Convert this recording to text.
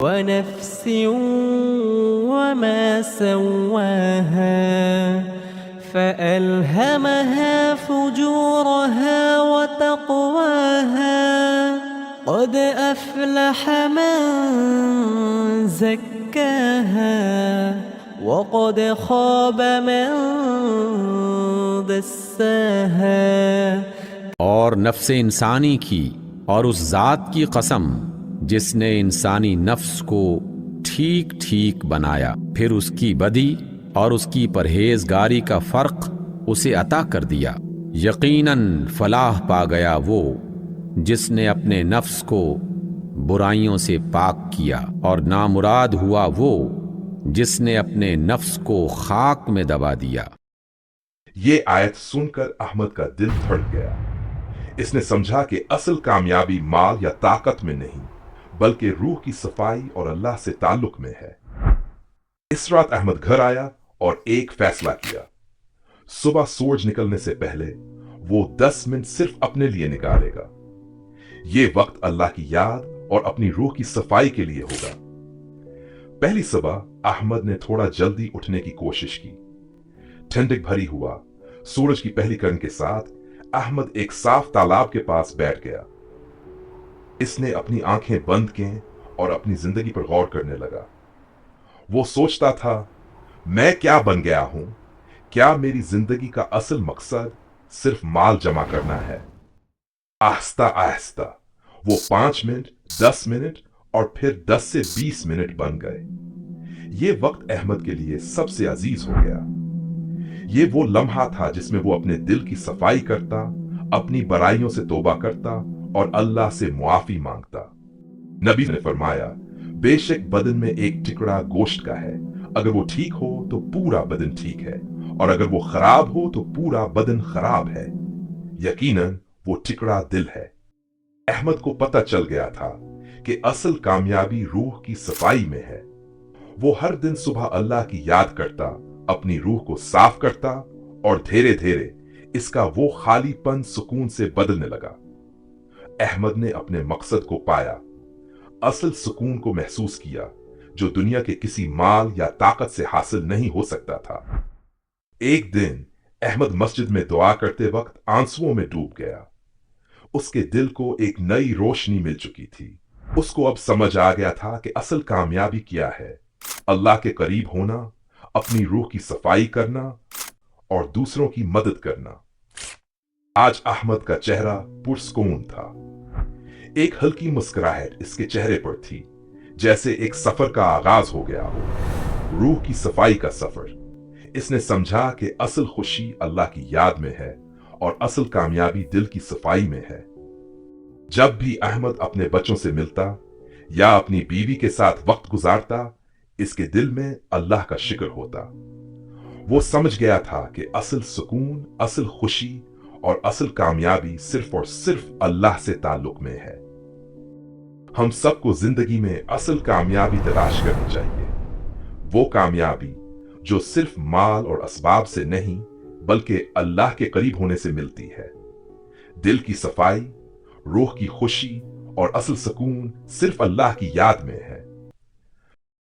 ونفس وما سواها فألهمها فجورها وتقواها قد أفلح من زكاها وقد خاب من دساها۔ اور نفس انسانی کی اور اس ذات کی قسم جس نے انسانی نفس کو ٹھیک ٹھیک بنایا، پھر اس کی بدی اور اس کی پرہیزگاری کا فرق اسے عطا کر دیا۔ یقیناً فلاح پا گیا وہ جس نے اپنے نفس کو برائیوں سے پاک کیا، اور نامراد ہوا وہ جس نے اپنے نفس کو خاک میں دبا دیا۔ یہ آیت سن کر احمد کا دل دھڑک گیا۔ اس نے سمجھا کہ اصل کامیابی مال یا طاقت میں نہیں، بلکہ روح کی صفائی اور اللہ سے تعلق میں ہے۔ اس رات احمد گھر آیا اور ایک فیصلہ کیا۔ صبح سورج نکلنے سے پہلے وہ 10 منٹ صرف اپنے لیے نکالے گا۔ یہ وقت اللہ کی یاد اور اپنی روح کی صفائی کے لیے ہوگا۔ پہلی صبح احمد نے تھوڑا جلدی اٹھنے کی کوشش کی۔ ٹھنڈک بھری ہوا سورج کی پہلی کرن کے ساتھ احمد ایک صاف تالاب کے پاس بیٹھ گیا۔ اس نے اپنی آنکھیں بند کیں اور اپنی زندگی پر غور کرنے لگا۔ وہ سوچتا تھا، میں کیا بن گیا ہوں؟ کیا میری زندگی کا اصل مقصد صرف مال جمع کرنا ہے؟ آہستہ آہستہ وہ 5 منٹ، 10 منٹ اور پھر 10 سے 20 منٹ بن گئے۔ یہ وقت احمد کے لیے سب سے عزیز ہو گیا۔ یہ وہ لمحہ تھا جس میں وہ اپنے دل کی صفائی کرتا، اپنی برائیوں سے توبہ کرتا اور اللہ سے معافی مانگتا۔ نبی نے فرمایا، بے شک بدن میں ایک ٹکڑا گوشت کا ہے، اگر وہ ٹھیک ہو تو پورا بدن ٹھیک ہے، اور اگر وہ خراب ہو تو پورا بدن خراب ہے۔ یقیناً وہ ٹکڑا دل ہے۔ احمد کو پتہ چل گیا تھا کہ اصل کامیابی روح کی صفائی میں ہے۔ وہ ہر دن صبح اللہ کی یاد کرتا، اپنی روح کو صاف کرتا، اور دھیرے دھیرے اس کا وہ خالی پن سکون سے بدلنے لگا۔ احمد نے اپنے مقصد کو پایا، اصل سکون کو محسوس کیا جو دنیا کے کسی مال یا طاقت سے حاصل نہیں ہو سکتا تھا۔ ایک دن احمد مسجد میں دعا کرتے وقت آنسوؤں میں ڈوب گیا۔ اس کے دل کو ایک نئی روشنی مل چکی تھی۔ اس کو اب سمجھ آ گیا تھا کہ اصل کامیابی کیا ہے، اللہ کے قریب ہونا، اپنی روح کی صفائی کرنا اور دوسروں کی مدد کرنا۔ آج احمد کا چہرہ پرسکون تھا۔ ایک ہلکی مسکراہٹ اس کے چہرے پر تھی، جیسے ایک سفر کا آغاز ہو گیا ہو، روح کی صفائی کا سفر۔ اس نے سمجھا کہ اصل خوشی اللہ کی یاد میں ہے اور اصل کامیابی دل کی صفائی میں ہے۔ جب بھی احمد اپنے بچوں سے ملتا یا اپنی بیوی کے ساتھ وقت گزارتا، اس کے دل میں اللہ کا شکر ہوتا۔ وہ سمجھ گیا تھا کہ اصل سکون، اصل خوشی اور اصل کامیابی صرف اور صرف اللہ سے تعلق میں ہے۔ ہم سب کو زندگی میں اصل کامیابی تلاش کرنی چاہیے، وہ کامیابی جو صرف مال اور اسباب سے نہیں بلکہ اللہ کے قریب ہونے سے ملتی ہے۔ دل کی صفائی، روح کی خوشی اور اصل سکون صرف اللہ کی یاد میں ہے۔